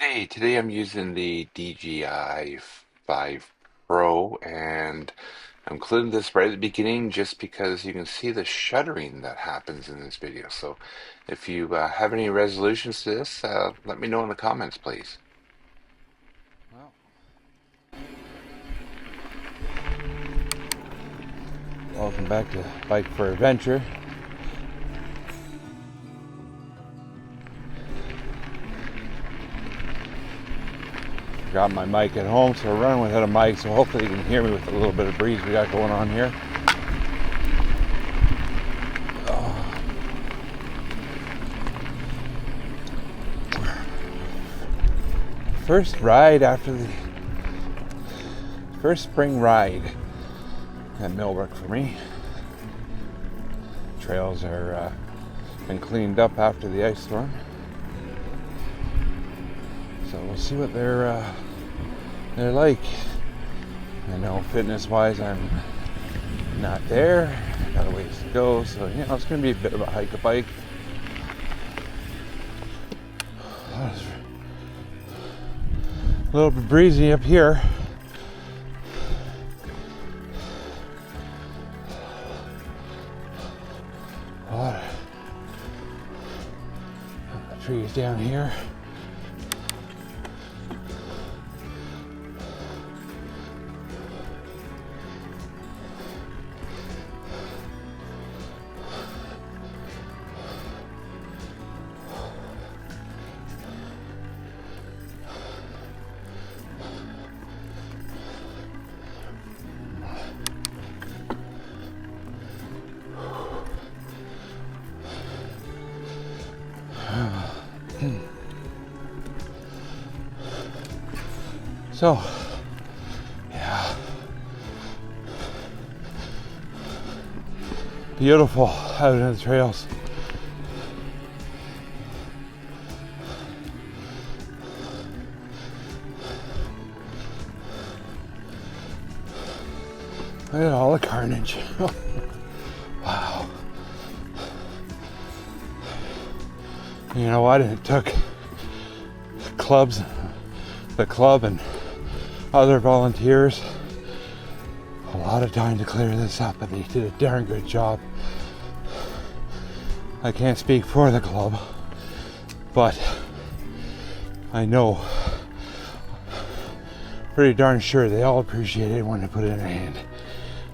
Today I'm using the DJI 5 Pro, and I'm including this right at the beginning just because you can see the shuddering that happens in this video. So if you have any resolutions to this, let me know in the comments, please. Well, welcome back to Bike for Adventure. Got my mic at home, so we're running without a mic, so hopefully you can hear me with a little bit of breeze we got going on here. First ride after the first spring ride at Millbrook for me. Trails are been cleaned up after the ice storm, so we'll see what they're like. I know fitness-wise, I'm not there. Got a ways to go, so it's going to be a bit of a hike, a bike. A little bit breezy up here. A lot of trees down here. So, yeah, beautiful out in the trails. Look at all the carnage. Wow. You know what? It took the club and other volunteers a lot of time to clear this up, but they did a darn good job. I can't speak for the club, but I know pretty darn sure they all appreciate it when they put it in their hand.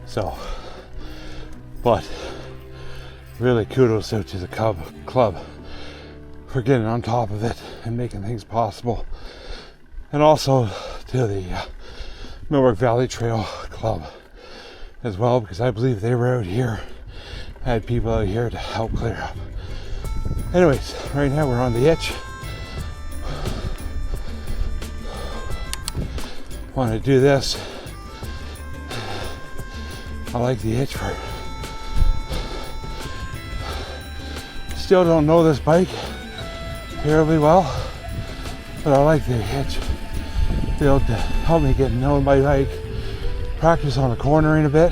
So, but really kudos out to the club for getting on top of it and making things possible, and also to the Millbrook Valley Trail Club as well, because I believe they were out here, had people out here to help clear up. Anyways, right now we're on the itch. Want to do this. I like the itch for. Still don't know this bike terribly well, but I like the itch. Be able to help me get to know my bike, practice on the cornering a bit.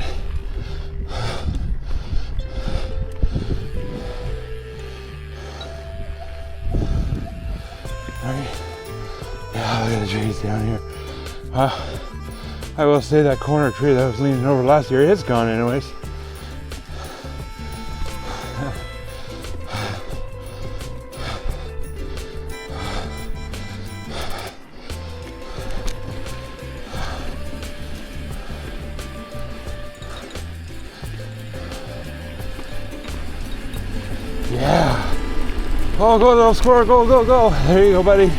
Right? Yeah, look at the trees down here. I will say that corner tree that I was leaning over last year is gone anyways. Yeah. Oh, go little squirrel, go, go, go. There you go, buddy.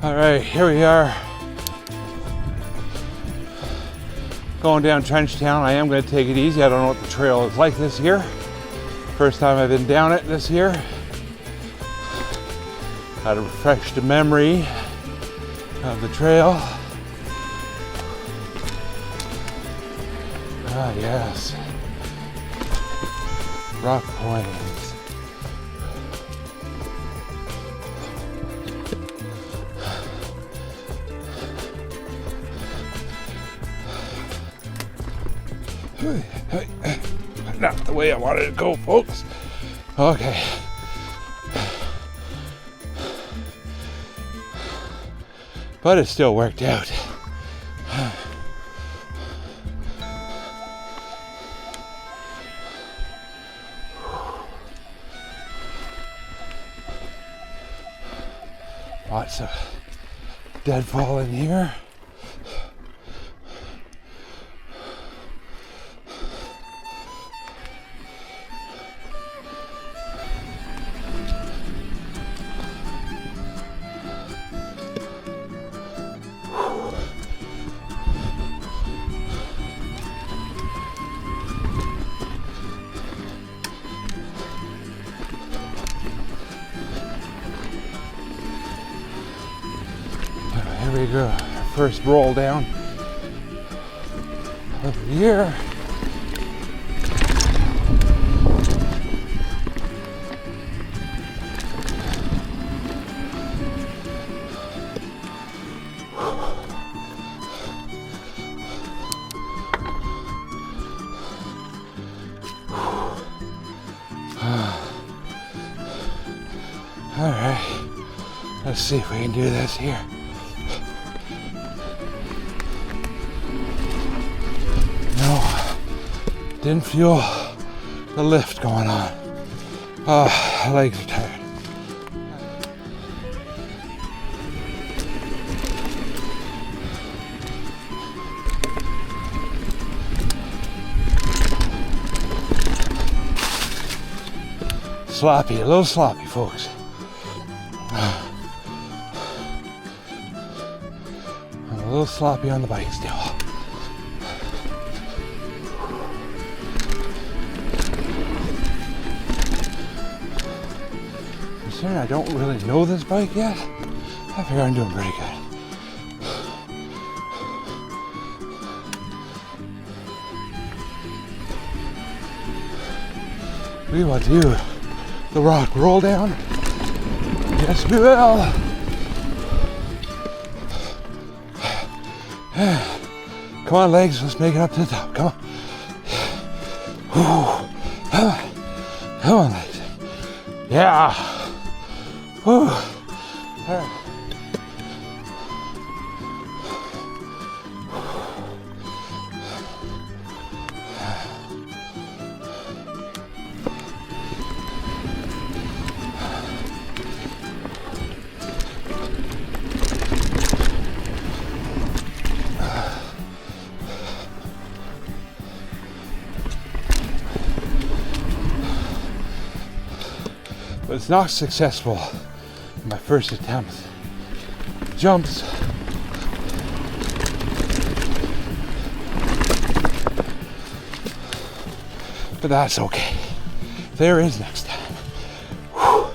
All right, here we are. Going down Trenchtown. I am going to take it easy. I don't know what the trail is like this year. First time I've been down it this year. Got to refresh the memory of the trail. Ah, yes. Rock Plains. Not the way I wanted to go, folks. Okay. But it still worked out. Lots of deadfall in here. Here we go. First roll down over here. All right, let's see if we can do this here. No, didn't feel the lift going on. My legs are tired. Sloppy, a little sloppy, folks. I'm a little sloppy on the bike still. Considering I don't really know this bike yet, I figure I'm doing pretty good. We will do the rock roll down. Yes, we will. Come on, legs, let's make it up to the top. Come on. Come on. Come on, legs. Yeah. Woo. All right. But it's not successful in my first attempt. Jumps. But that's okay. There is next time. Whew.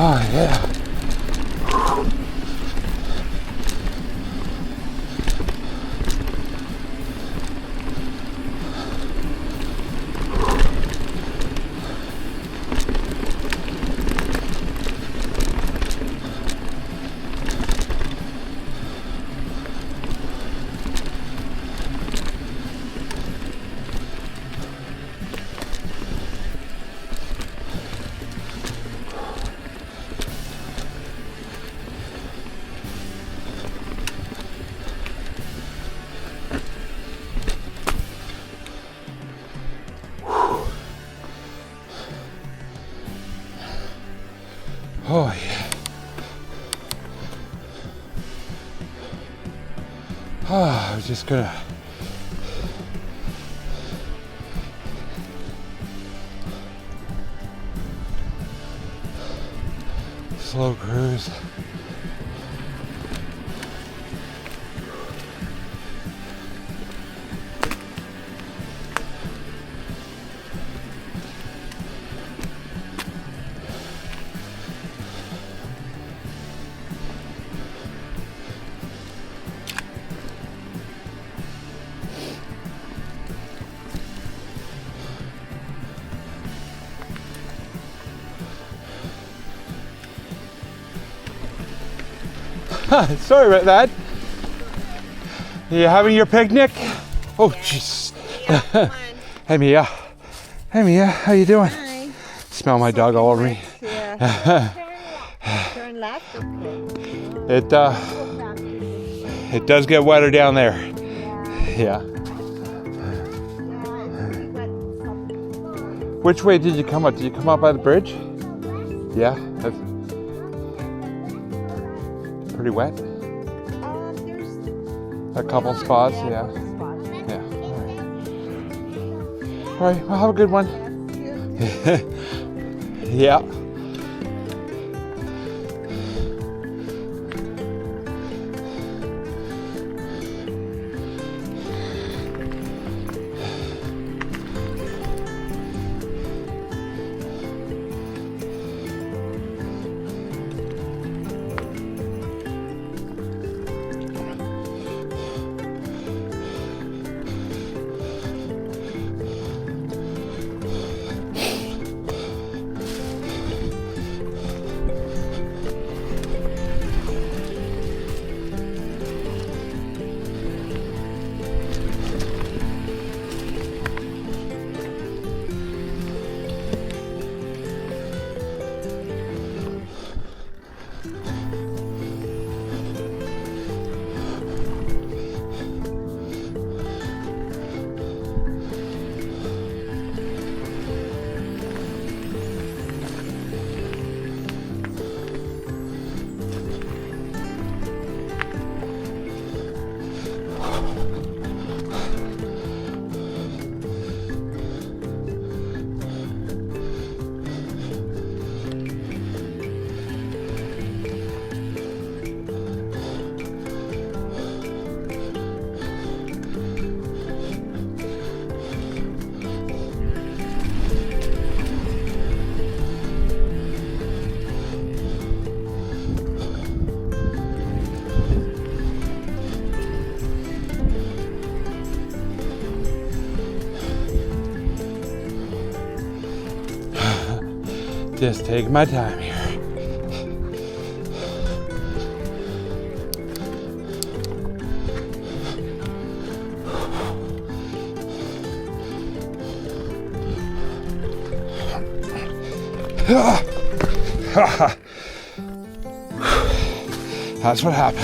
Oh, yeah. I was just gonna slow cruise. Sorry about that. You having your picnic? Oh, jeez. Hey, Mia. Hey, Mia. How you doing? Hi. Smell my dog all over me. Yeah. Turn left. Okay. It does get wetter down there. Yeah. Which way did you come up? Did you come up by the bridge? Yeah. That's pretty wet. There's A couple spots. Yeah. Yeah. All right. Well, have a good one. Yeah. Just taking my time here. That's what happened.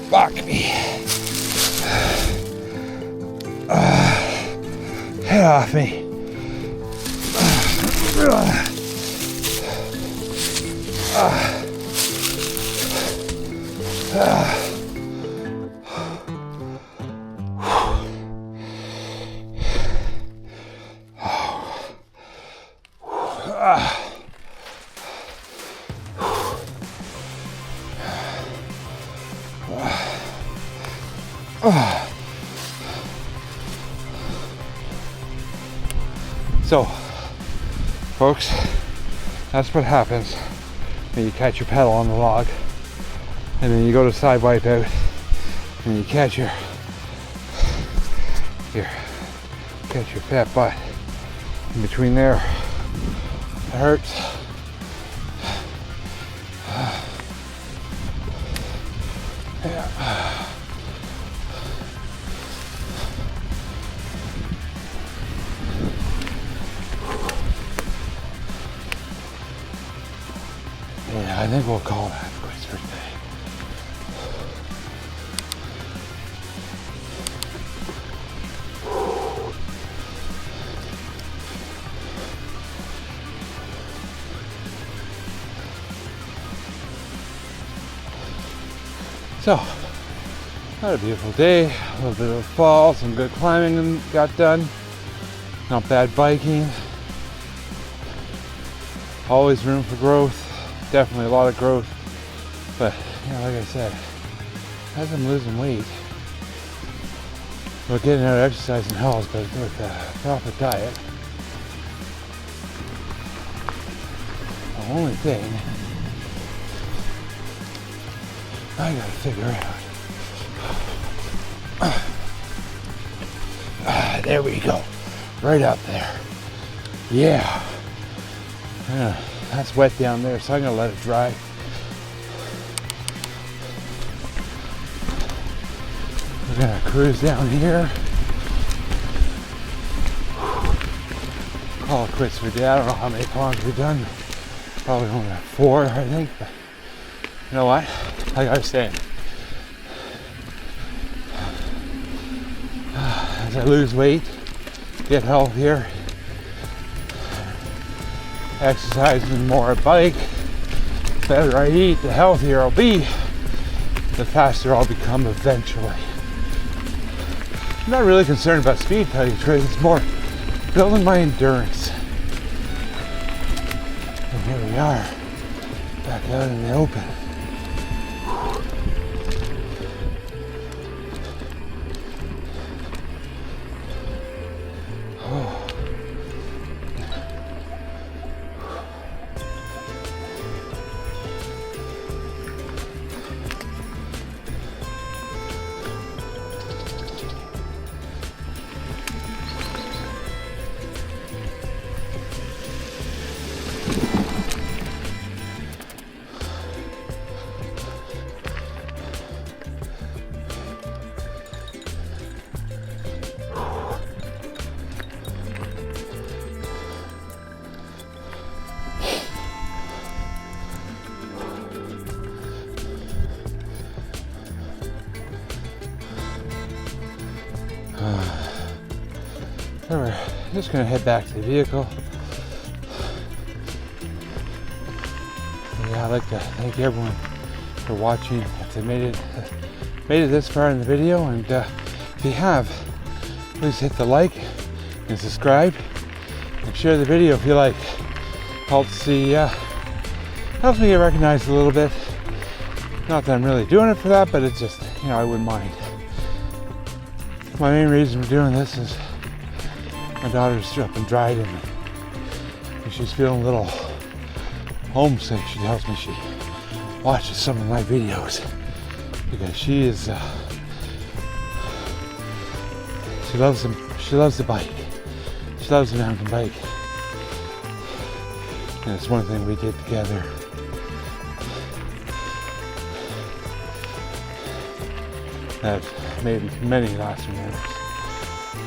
Fuck me. Get off me. So, folks, that's what happens when you catch your pedal on the log, and then you go to side wipe out, and you catch your fat butt in between there. It hurts. Yeah. Yeah, I think we'll call that quits for today. So, had a beautiful day, a little bit of fall, some good climbing got done. Not bad biking. Always room for growth. Definitely a lot of growth. But, like I said, as I'm losing weight, well, getting out exercising helps, but with a proper diet, the only thing I gotta figure out. There we go. Right up there. Yeah. That's wet down there, so I'm gonna let it dry. We're gonna cruise down here. Call it quits for today. I don't know how many ponds we've done. Probably only 4, I think. But you know what? Like I was saying, as I lose weight, get healthier, exercising more, bike, the better I eat, the healthier I'll be, the faster I'll become eventually. I'm not really concerned about speed, tell you the truth. It's more building my endurance. And here we are, back out in the open. We're just going to head back to the vehicle. Yeah, I'd like to thank everyone for watching. If they made it this far in the video, and if you have, please hit the like and subscribe and share the video if you like. Helps me get recognized a little bit. Not that I'm really doing it for that, but it's just, I wouldn't mind. My main reason for doing this is my daughter's up in Dryden, and she's feeling a little homesick. She tells me she watches some of my videos because she loves them. She loves the bike. She loves the mountain bike, and it's one thing we did together. That made many lasting memories.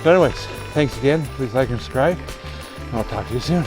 So anyways, thanks again. Please like and subscribe, and I'll talk to you soon.